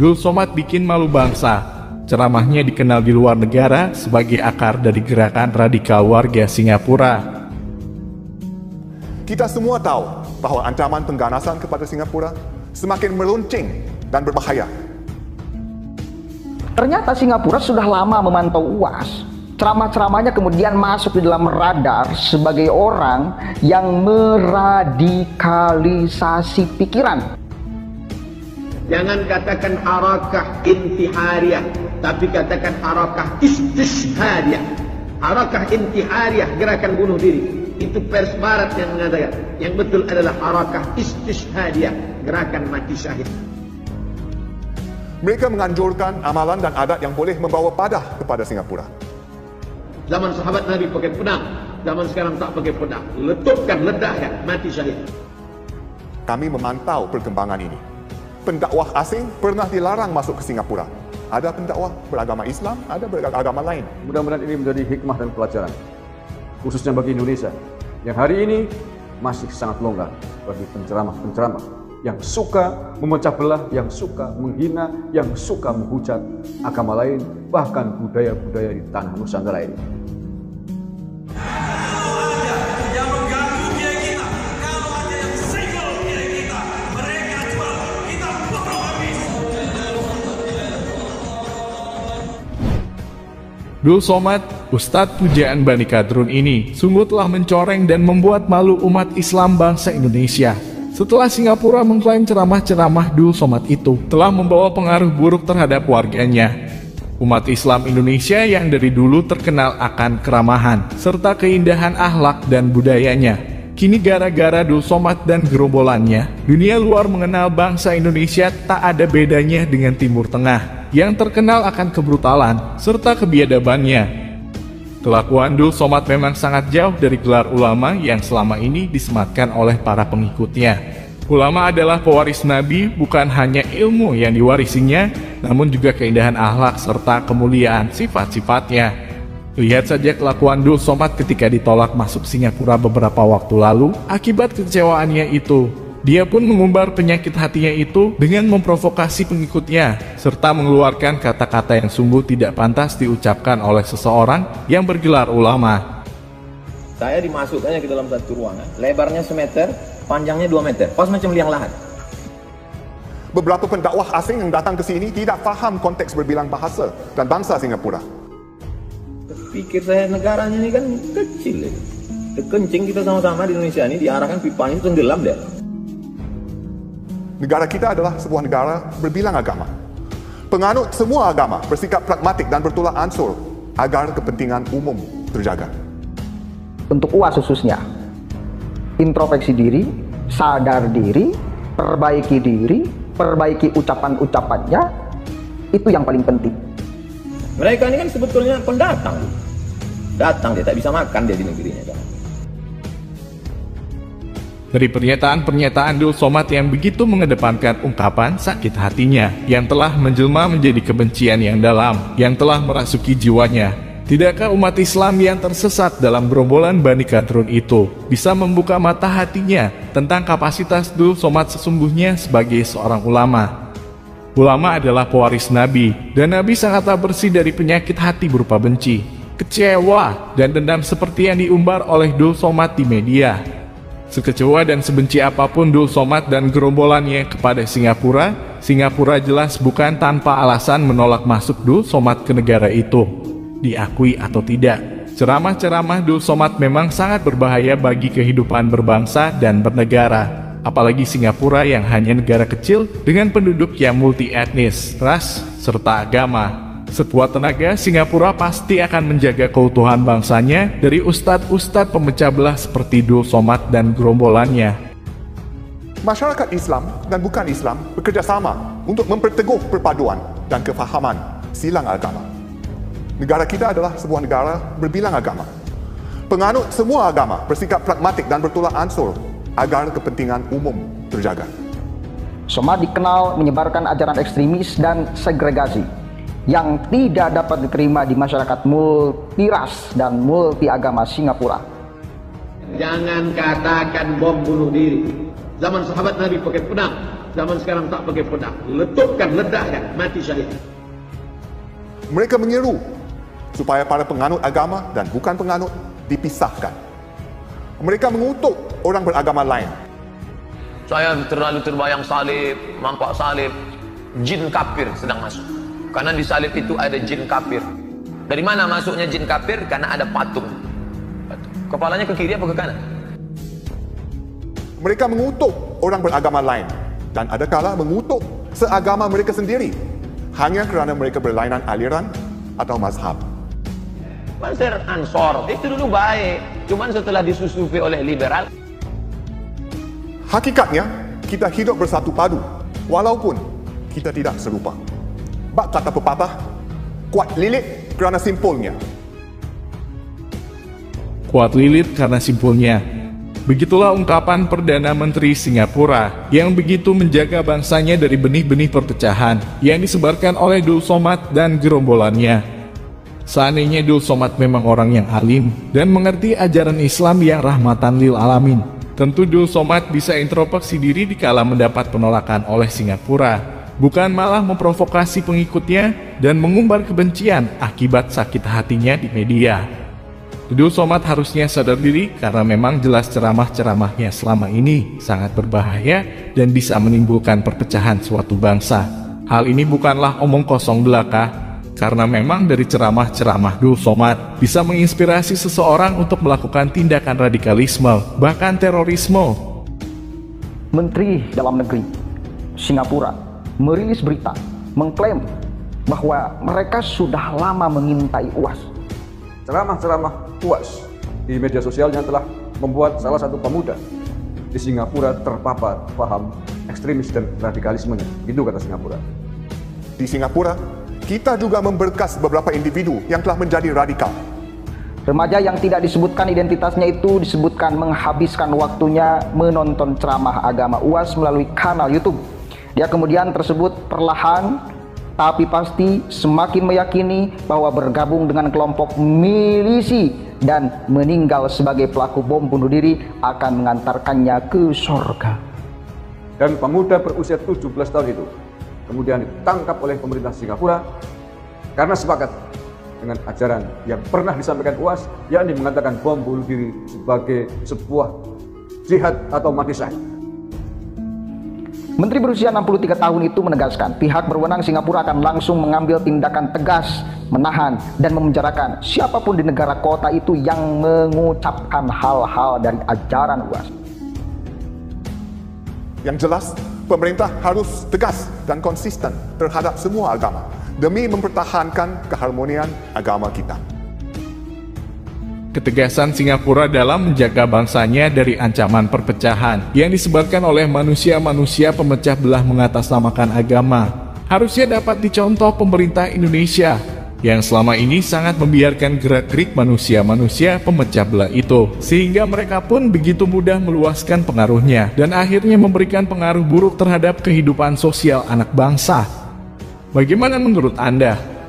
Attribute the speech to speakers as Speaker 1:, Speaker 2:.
Speaker 1: Dul Somad bikin malu bangsa. Ceramahnya dikenal di luar negara sebagai akar dari gerakan radikal warga Singapura.
Speaker 2: Kita semua tahu bahawa ancaman pengganasan kepada Singapura semakin meruncing dan berbahaya.
Speaker 3: Ternyata Singapura sudah lama memantau UAS. Ceramah-ceramahnya kemudian masuk di dalam radar sebagai orang yang meradikalisasi pikiran.
Speaker 4: Jangan katakan harakah intihariyah, tapi katakan harakah istishhadiyah. Harakah intihariyah, gerakan bunuh diri. Itu pers barat yang mengatakan. Yang betul adalah harakah istishhadiyah, gerakan mati syahid.
Speaker 2: Mereka menganjurkan amalan dan adat yang boleh membawa padah kepada Singapura.
Speaker 4: Zaman sahabat Nabi pakai pedang, zaman sekarang tak pakai pedang. Letupkan, ledahkan, mati syahid.
Speaker 2: Kami memantau perkembangan ini. Pendakwah asing pernah dilarang masuk ke Singapura. Ada pendakwah beragama Islam, ada beragama lain.
Speaker 5: Mudah-mudahan ini menjadi hikmah dan pelajaran, khususnya bagi Indonesia, yang hari ini masih sangat longgar bagi penceramah-penceramah yang suka memecah belah, yang suka menghina, yang suka menghujat agama lain, bahkan budaya-budaya di tanah Nusantara ini.
Speaker 1: Dul Somad, Ustadz pujaan Bani Kadrun ini sungguh telah mencoreng dan membuat malu umat Islam bangsa Indonesia. Setelah Singapura mengklaim ceramah-ceramah Dul Somad itu telah membawa pengaruh buruk terhadap warganya. Umat Islam Indonesia yang dari dulu terkenal akan keramahan serta keindahan akhlak dan budayanya. Kini gara-gara Dul Somad dan gerombolannya, dunia luar mengenal bangsa Indonesia tak ada bedanya dengan Timur Tengah yang terkenal akan kebrutalan serta kebiadabannya. Kelakuan Dul Somad memang sangat jauh dari gelar ulama yang selama ini disematkan oleh para pengikutnya. Ulama adalah pewaris Nabi, bukan hanya ilmu yang diwarisinya, namun juga keindahan akhlak serta kemuliaan sifat-sifatnya. Lihat saja kelakuan Dul Somad ketika ditolak masuk Singapura beberapa waktu lalu. Akibat kekecewaannya itu, dia pun mengumbar penyakit hatinya itu dengan memprovokasi pengikutnya, serta mengeluarkan kata-kata yang sungguh tidak pantas diucapkan oleh seseorang yang bergelar ulama.
Speaker 6: Saya dimasukkannya ke dalam satu ruangan, lebarnya semeter, panjangnya 2 meter, pas macam liang lahat.
Speaker 2: Beberapa pendakwah asing yang datang ke sini tidak faham konteks berbilang bahasa dan bangsa Singapura.
Speaker 6: Pikir saya negaranya ini kan kecil, kencing kita sama-sama di Indonesia ini diarahkan pipanya itu tenggelam deh.
Speaker 2: Negara kita adalah sebuah negara berbilang agama. Penganut semua agama bersikap pragmatik dan bertolak ansur agar kepentingan umum terjaga.
Speaker 3: Untuk UAS khususnya, introspeksi diri, sadar diri, perbaiki ucapan-ucapannya, itu yang paling penting.
Speaker 6: Mereka ini kan sebetulnya pendatang. Datang dia tak bisa makan dia di negerinya kan.
Speaker 1: Dari pernyataan-pernyataan Dul Somad yang begitu mengedepankan ungkapan sakit hatinya, yang telah menjelma menjadi kebencian yang dalam, yang telah merasuki jiwanya. Tidakkah umat Islam yang tersesat dalam gerombolan Bani Kadrun itu bisa membuka mata hatinya tentang kapasitas Dul Somad sesungguhnya sebagai seorang ulama? Ulama adalah pewaris Nabi, dan Nabi sangatlah bersih dari penyakit hati berupa benci, kecewa, dan dendam seperti yang diumbar oleh Dul Somad di media. Sekecewa dan sebenci apapun Dul Somad dan gerombolannya kepada Singapura, Singapura jelas bukan tanpa alasan menolak masuk Dul Somad ke negara itu. Diakui atau tidak, ceramah-ceramah Dul Somad memang sangat berbahaya bagi kehidupan berbangsa dan bernegara. Apalagi Singapura yang hanya negara kecil dengan penduduk yang multi etnis, ras, serta agama. Sekuat tenaga, Singapura pasti akan menjaga keutuhan bangsanya dari ustadz-ustadz pemecah belah seperti Dul Somad dan gerombolannya.
Speaker 2: Masyarakat Islam dan bukan Islam bekerja sama untuk memperteguh perpaduan dan kefahaman silang agama. Negara kita adalah sebuah negara berbilang agama. Penganut semua agama bersikap pragmatik dan bertolak ansur agar kepentingan umum terjaga.
Speaker 3: Somad dikenal menyebarkan ajaran ekstremis dan segregasi yang tidak dapat diterima di masyarakat multiras dan multi agama Singapura.
Speaker 4: Jangan katakan bom bunuh diri. Zaman sahabat Nabi pakai pedang, Zaman sekarang tak pakai pedang. Letupkan, ledakkan, mati syahid.
Speaker 2: Mereka menyeru supaya para penganut agama dan bukan penganut dipisahkan. Mereka mengutuk orang beragama lain.
Speaker 7: Saya terlalu terbayang salib, nampak salib, jin kafir sedang masuk. Karena di salib itu ada jin kafir. Dari mana masuknya jin kafir? Karena ada patung. Kepalanya ke kiri apa ke kanan?
Speaker 2: Mereka mengutuk orang beragama lain dan adakala mengutuk seagama mereka sendiri hanya kerana mereka berlainan aliran atau mazhab.
Speaker 7: Pasir Ansor itu dulu baik, cuman setelah disusupi oleh liberal.
Speaker 2: Hakikatnya, kita hidup bersatu padu walaupun kita tidak serupa. Bak kata pepatah, kuat lilit kerana simpulnya.
Speaker 1: Kuat lilit karena simpulnya. Begitulah ungkapan Perdana Menteri Singapura yang begitu menjaga bangsanya dari benih-benih perpecahan yang disebarkan oleh Dul Somad dan gerombolannya. Seandainya Dul Somad memang orang yang alim dan mengerti ajaran Islam yang rahmatan lil alamin, tentu Dul Somad bisa introspeksi diri dikala mendapat penolakan oleh Singapura, bukan malah memprovokasi pengikutnya dan mengumbar kebencian akibat sakit hatinya di media. Dul Somad harusnya sadar diri karena memang jelas ceramah-ceramahnya selama ini sangat berbahaya dan bisa menimbulkan perpecahan suatu bangsa. Hal ini bukanlah omong kosong belaka, karena memang dari ceramah-ceramah Dul Somad bisa menginspirasi seseorang untuk melakukan tindakan radikalisme, bahkan terorisme.
Speaker 3: Menteri Dalam Negeri Singapura merilis berita mengklaim bahwa mereka sudah lama mengintai UAS.
Speaker 5: Ceramah-ceramah UAS di media sosialnya telah membuat salah satu pemuda di Singapura terpapar paham ekstremis dan radikalismenya. Itu kata Singapura.
Speaker 2: Di Singapura, kita juga memberkas beberapa individu yang telah menjadi radikal.
Speaker 3: Remaja yang tidak disebutkan identitasnya itu disebutkan menghabiskan waktunya menonton ceramah agama UAS melalui kanal YouTube. Dia kemudian tersebut perlahan tapi pasti semakin meyakini bahwa bergabung dengan kelompok milisi dan meninggal sebagai pelaku bom bunuh diri akan mengantarkannya ke surga.
Speaker 5: Dan pemuda berusia 17 tahun itu kemudian ditangkap oleh pemerintah Singapura karena sepakat dengan ajaran yang pernah disampaikan UAS, yakni mengatakan bom bunuh diri sebagai sebuah jihad atau mati syahid.
Speaker 3: Menteri berusia 63 tahun itu menegaskan pihak berwenang Singapura akan langsung mengambil tindakan tegas, menahan dan memenjarakan siapapun di negara kota itu yang mengucapkan hal-hal dari ajaran UAS.
Speaker 2: Yang jelas, pemerintah harus tegas dan konsisten terhadap semua agama demi mempertahankan keharmonian agama kita.
Speaker 1: Ketegasan Singapura dalam menjaga bangsanya dari ancaman perpecahan yang disebarkan oleh manusia-manusia pemecah belah mengatasnamakan agama harusnya dapat dicontoh pemerintah Indonesia yang selama ini sangat membiarkan gerak-gerik manusia-manusia pemecah belah itu, sehingga mereka pun begitu mudah meluaskan pengaruhnya dan akhirnya memberikan pengaruh buruk terhadap kehidupan sosial anak bangsa. Bagaimana menurut Anda?